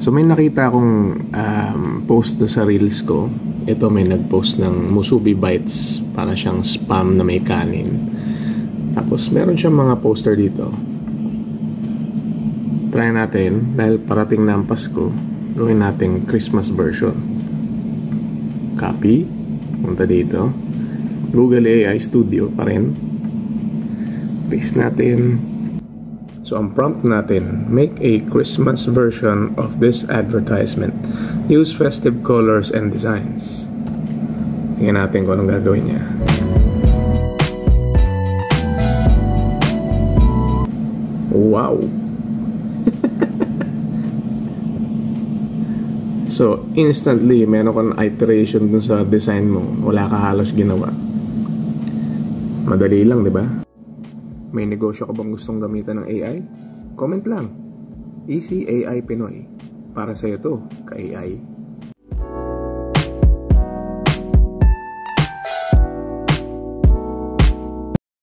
So may nakita akong post do sa reels ko. Ito may nagpost ng Musubi Bites, para siyang spam na may kanin. Tapos meron siyang mga poster dito. Try natin, dahil parating na ang Pasko, gawin natin Christmas version. Copy, punta dito. Google AI Studio pa rin. Paste natin. So ang prompt natin, make a Christmas version of this advertisement. Use festive colors and designs. Tingnan natin kung anong gagawin niya. Wow! So instantly, meron kang iteration dun sa design mo. Wala ka halos ginawa. Madali lang, di ba? May negosyo ka bang gustong gamitan ng AI? Comment lang. Easy AI Pinoy. Para sa'yo to, ka-AI.